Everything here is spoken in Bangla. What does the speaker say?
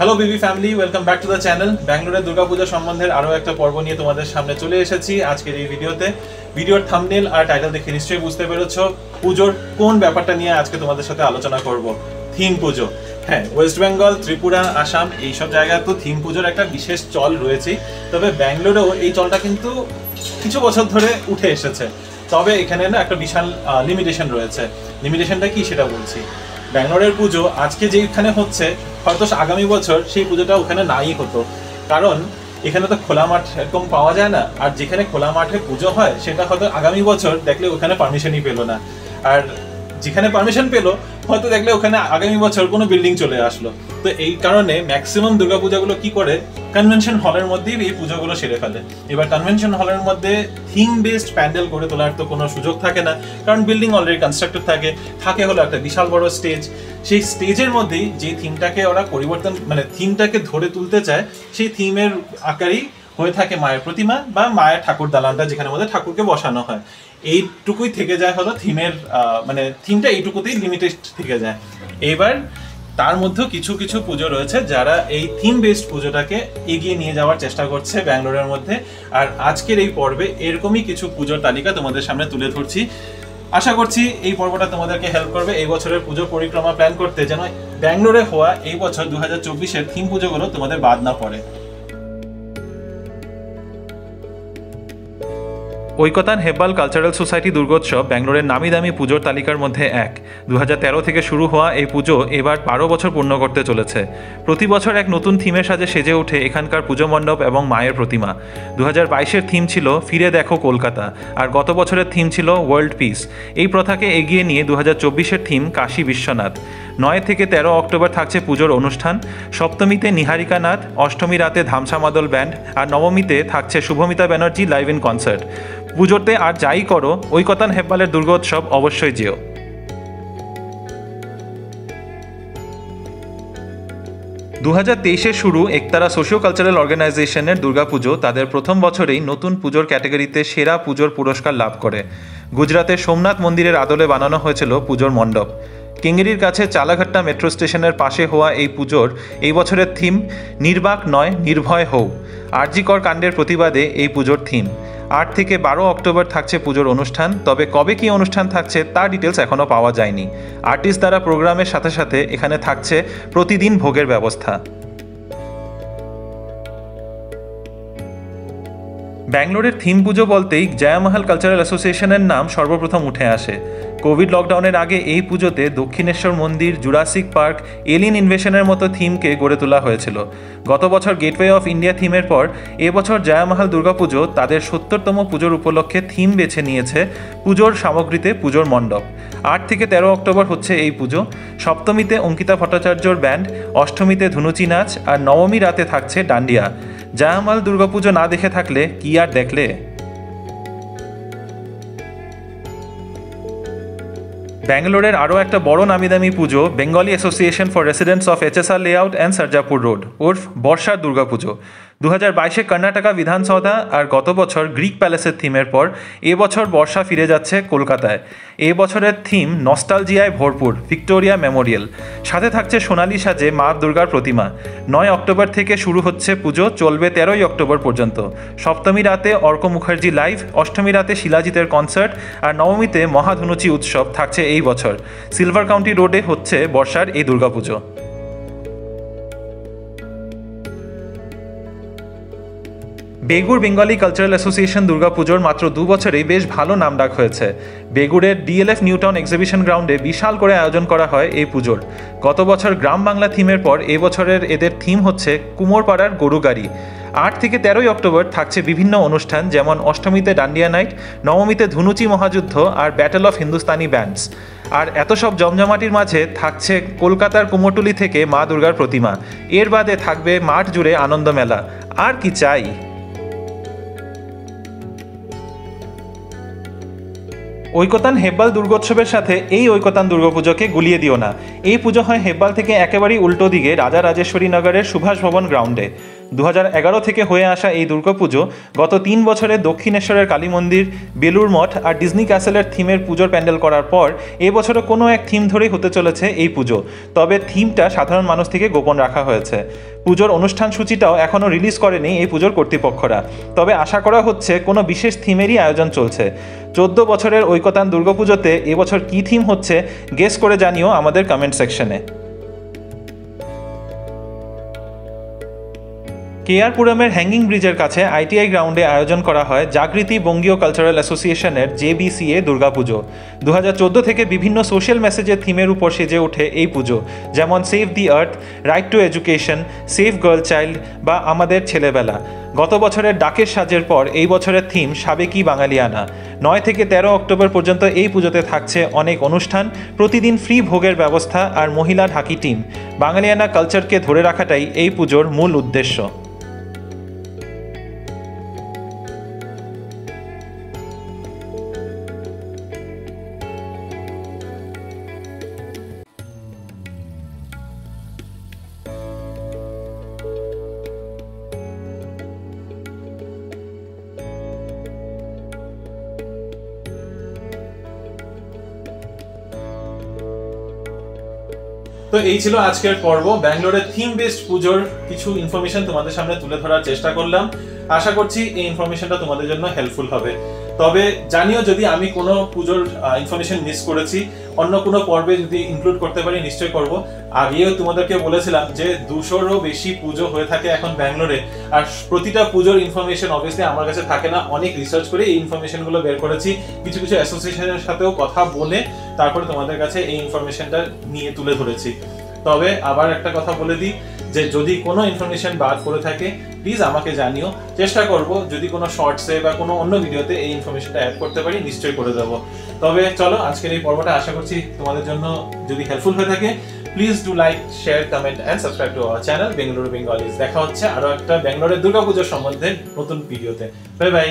Hello Bibi family, welcome back to the channel. ব্যাঙ্গালোরের দুর্গাপূজা সম্বন্ধের আরও একটা পর্ব নিয়ে তোমাদের সামনে চলে এসেছি আজকের এই ভিডিওতে। ভিডিওর থাম্বনেল আর টাইটেল দেখে নিশ্চয়ই বুঝতে পেরেছো পুজোর কোন ব্যাপারটা নিয়ে আজকে তোমাদের সাথে আলোচনা করব। থিম পুজো। হ্যাঁ, ওয়েস্ট বেঙ্গল, ত্রিপুরা, আসাম এইসব জায়গায় তো থিম পুজোর একটা বিশেষ চল রয়েছে, তবে ব্যাঙ্গালোরেও এই চলটা কিন্তু কিছু বছর ধরে উঠে এসেছে। তবে এখানে না একটা বিশাল লিমিটেশন রয়েছে। লিমিটেশনটা কি সেটা বলছি। ব্যাঙ্গালোরের পুজো আজকে যেখানে হচ্ছে, হয়তো আগামী বছর সেই পুজোটা ওখানে নাই হতো, কারণ এখানে তো খোলা মাঠ এরকম পাওয়া যায় না। আর যেখানে খোলা মাঠে পুজো হয় সেটা হয়তো আগামী বছর দেখলে ওখানে পারমিশনই পেলো না, আর যেখানে পারমিশন পেলো হয়তো দেখলে ওখানে আগামী বছর কোনো বিল্ডিং চলে আসলো। তো এই কারণে ম্যাক্সিমাম দুর্গাপূজাগুলো কি করে, কনভেনশন হলের মধ্যেই এই পুজোগুলো সেরে ফেলে। এবার কনভেনশন হলের মধ্যে থিম বেসড প্যান্ডেল করে তোলার তো কোনো সুযোগ থাকে না, কারণ বিল্ডিং অলরেডি কনস্ট্রাক্টেড থাকে হলো একটা বিশাল বড় স্টেজ। সেই স্টেজের মধ্যেই যে থিমটাকে ওরা পরিবর্তন, মানে থিমটাকে ধরে তুলতে চায়, সেই থিমের আকারই হয়ে থাকে মায়ের প্রতিমা বা মায়ের ঠাকুর দালানটা, যেখানে মধ্যে ঠাকুরকে বসানো হয়। এইটুকুই থেকে যায় হলো থিমের, মানে থিমটা এইটুকুতেই লিমিটেড থেকে যায়। এবার তার মধ্যেও কিছু কিছু পুজো রয়েছে যারা এই থিম বেসড পুজোটাকে এগিয়ে নিয়ে যাওয়ার চেষ্টা করছে ব্যাঙ্গালোরের মধ্যে। আর আজকের এই পর্বে এরকমই কিছু পুজোর তালিকা তোমাদের সামনে তুলে ধরছি। আশা করছি এই পর্বটা তোমাদেরকে হেল্প করবে এই বছরের পুজো পরিক্রমা প্ল্যান করতে, যেন ব্যাঙ্গালোরে হওয়া এই বছর 2024-এর থিম পুজোগুলো তোমাদের বাদ না পড়ে। ঐকতান হেব্বাল কালচারাল সোসাইটি দুর্গোৎসব ব্যাঙ্গালোরের নামি দামি পুজোর তালিকার মধ্যে এক। 2013 থেকে শুরু হওয়া এই পুজো এবার 12 বছর পূর্ণ করতে চলেছে। প্রতি বছর এক নতুন থিমের সাজে সেজে ওঠে এখানকার পুজো মণ্ডপ এবং মায়ের প্রতিমা। 2022-এর থিম ছিল ফিরে দেখো কলকাতা, আর গত বছরের থিম ছিল ওয়ার্ল্ড পিস। এই প্রথাকে এগিয়ে নিয়ে 2024-এর থিম কাশী বিশ্বনাথ। 9 থেকে 13 অক্টোবর থাকছে পুজোর অনুষ্ঠান। সপ্তমীতে নিহারিকা নাথ, অষ্টমী রাতে ধামসা মাদল ব্যান্ড, আর নবমীতে থাকছে Shubhamita Banerjee live in concert. পুজোতে আর যাই করো, ঐকতান হেব্বালের দুর্গোৎসব অবশ্যই যেও। 2023-এর শুরু একতারা সোশিও কালচারাল অর্গানাইজেশনের দুর্গাপুজো তাদের প্রথম বছরেই নতুন পুজোর ক্যাটাগরিতে সেরা পুজোর পুরস্কার লাভ করে। গুজরাতের সোমনাথ মন্দিরের আদলে বানানো হয়েছিল পুজোর মণ্ডপ। কেঙ্গেরির কাছে চালাঘাট্টা মেট্রো স্টেশনের পাশে হওয়া এই পুজোর এই বছরের থিম নির্বাক নয় নির্ভয় হও। আরজি কর কাণ্ডের প্রতিবাদে এই পুজোর থিম। 8 থেকে 12 অক্টোবর থাকছে পুজোর অনুষ্ঠান, তবে কবে কী অনুষ্ঠান থাকছে তার ডিটেলস এখনও পাওয়া যায়নি। আর্টিস্ট দ্বারা প্রোগ্রামের সাথে সাথে এখানে থাকছে প্রতিদিন ভোগের ব্যবস্থা। ব্যাঙ্গালোরের থিম পুজো বলতেই জয়ামহাল কালচারাল অ্যাসোসিয়েশনের নাম সর্বপ্রথম উঠে আসে। কোভিড লকডাউনের আগে এই পুজোতে দক্ষিণেশ্বর মন্দির, জুরাসিক পার্ক, এলিয়েন ইনভেশনের মতো থিমকে গড়ে তোলা হয়েছিল। গত বছর গেটওয়ে অফ ইন্ডিয়া থিমের পর এবছর জয়ামহাল দুর্গাপুজো তাদের 70তম পুজোর উপলক্ষে থিম বেছে নিয়েছে পুজোর সামগ্রীতে পুজোর মণ্ডপ। 8 থেকে 13 অক্টোবর হচ্ছে এই পুজো। সপ্তমীতে অঙ্কিতা ভট্টাচার্যর ব্যান্ড, অষ্টমীতে ধুনুচি নাচ, আর নবমী রাতে থাকছে ডান্ডিয়া। জয়ামহাল দুর্গাপুজো না দেখে থাকলে কি আর দেখলে। ব্যাঙ্গালোরের আরও একটা বড় নামিদামি পুজো Bengali association for residents of HSR layout and Sarjapur road ওরফ বর্ষার দুর্গাপুজো। 2022-এ কর্ণাটকা বিধানসভা আর গত বছর গ্রিক প্যালেসের থিমের পর এবছর বর্ষা ফিরে যাচ্ছে কলকাতায়। এ বছরের থিম নস্টালজিয়ায় ভরপুর, ভিক্টোরিয়া মেমোরিয়াল। সাথে থাকছে সোনালি সাজে মা দুর্গার প্রতিমা। 9 অক্টোবর থেকে শুরু হচ্ছে পুজো, চলবে 13 অক্টোবর পর্যন্ত। সপ্তমী রাতে অর্ক মুখার্জি লাইভ, অষ্টমী রাতে শিলাজিতের কনসার্ট, আর নবমীতে মহাধনুচি উৎসব থাকছে এই বছর। সিলভার কাউন্টি রোডে হচ্ছে বর্ষার এই দুর্গাপুজো। বেগুর বেঙ্গলি কালচারাল অ্যাসোসিয়েশন দুর্গাপুজোর মাত্র 2 বছরেই বেশ ভালো নামডাক হয়েছে। বেগুড়ের ডিএলএফ নিউটাউন এক্সিবিশন গ্রাউন্ডে বিশাল করে আয়োজন করা হয় এই পুজোর। গত বছর গ্রাম বাংলা থিমের পর এবছরের এদের থিম হচ্ছে কুমোরপাড়ার গরু গাড়ি। 8 থেকে 13 অক্টোবর থাকছে বিভিন্ন অনুষ্ঠান, যেমন অষ্টমীতে ডান্ডিয়া নাইট, নবমীতে ধুনুচি মহাযুদ্ধ আর ব্যাটল অফ হিন্দুস্তানি ব্যান্ডস। আর এত সব জমজমাটির মাঝে থাকছে কলকাতার কুমোরটুলি থেকে মা দুর্গার প্রতিমা। এর বাদে থাকবে মাঠ জুড়ে আনন্দ মেলা। আর কি চাই। ঐকতান হেব্বাল দুর্গোৎসবের সাথে এই ঐকতান দুর্গাপুজোকে গুলিয়ে দিও না। এই পুজো হয় হেব্বাল থেকে একেবারেই উল্টো দিকে রাজা রাজেশ্বরী নগরের সুভাষ ভবন গ্রাউন্ডে। 2011 থেকে হয়ে আসা এই দুর্গাপুজো গত 3 বছরে দক্ষিণেশ্বরের কালী মন্দির, বেলুর মঠ আর ডিজনি ক্যাসেলের থিমের পুজোর প্যান্ডেল করার পর এবছরও কোনো এক থিম ধরেই হতে চলেছে এই পুজো। তবে থিমটা সাধারণ মানুষ থেকে গোপন রাখা হয়েছে। পুজোর অনুষ্ঠান সূচিটাও এখনও রিলিজ করেনি এই পুজোর কর্তৃপক্ষরা। তবে আশা করা হচ্ছে কোনো বিশেষ থিমেরই আয়োজন চলছে। 14 বছরের ঐকতান দুর্গাপুজোতে এবছর কী থিম হচ্ছে গেস করে জানিও আমাদের কমেন্ট সেকশনে। কেআরপুরমের হ্যাঙ্গিং ব্রিজের কাছে আইটিআই গ্রাউন্ডে আয়োজন করা হয় জাগৃতি বঙ্গীয় কালচারাল অ্যাসোসিয়েশনের JBCA দুর্গাপুজো। 2014 থেকে বিভিন্ন সোশ্যাল মেসেজের থিমের উপর সেজে ওঠে এই পুজো, যেমন সেভ দি আর্থ, right two education, save girl child বা আমাদের ছেলেবেলা। গত বছরের ডাকের সাজের পর এই বছরের থিম সাবেকি বাঙালিয়ানা। 9 থেকে 13 অক্টোবর পর্যন্ত এই পুজোতে থাকছে অনেক অনুষ্ঠান, প্রতিদিন ফ্রি ভোগের ব্যবস্থা আর মহিলা ঢাকি টিম। বাঙালিয়ানা কালচারকে ধরে রাখাটাই এই পুজোর মূল উদ্দেশ্য। তো এই ছিল আজকের পর্ব। ব্যাঙ্গালোরের থিম বেসড পুজোর কিছু ইনফরমেশন তোমাদের সামনে তুলে ধরার চেষ্টা করলাম। আশা করছি এই ইনফরমেশনটা তোমাদের জন্য হেল্পফুল হবে। তবে জানিও যদি আমি কোনো পুজোর ইনফরমেশন মিস করেছি, অন্য কোনো পর্বে যদি ইনক্লুড করতে পারি নিশ্চয়ই করব। আগেও তোমাদেরকে বলেছিলাম যে 200-রও বেশি পুজো হয়ে থাকে এখন ব্যাঙ্গালোরে, আর প্রতিটা পুজোর ইনফরমেশন অবভিয়াসলি আমার কাছে থাকে না। অনেক রিসার্চ করে এই ইনফরমেশনগুলো বের করেছি, কিছু কিছু অ্যাসোসিয়েশনের সাথেও কথা বলে তারপরে তোমাদের কাছে এই ইনফরমেশনটা নিয়ে তুলে ধরেছি। তবে আবার একটা কথা বলে দিই যে যদি কোনো ইনফরমেশন বাদ পড়ে থাকে প্লিজ আমাকে জানিও, চেষ্টা করব যদি কোনো শর্টসে বা কোনো অন্য ভিডিওতে এই ইনফরমেশনটা অ্যাড করতে পারি নিশ্চয়ই করে দেবো। তবে চলো আজকের এই পর্বটা আশা করছি তোমাদের জন্য যদি হেল্পফুল হয়ে থাকে, please do like, share, comment and subscribe to our channel Bengaluru Bengalis. দেখা হচ্ছে আরো একটা ব্যাঙ্গালোরের দুর্গাপুজোর সম্বন্ধে নতুন ভিডিওতে। Bye bye.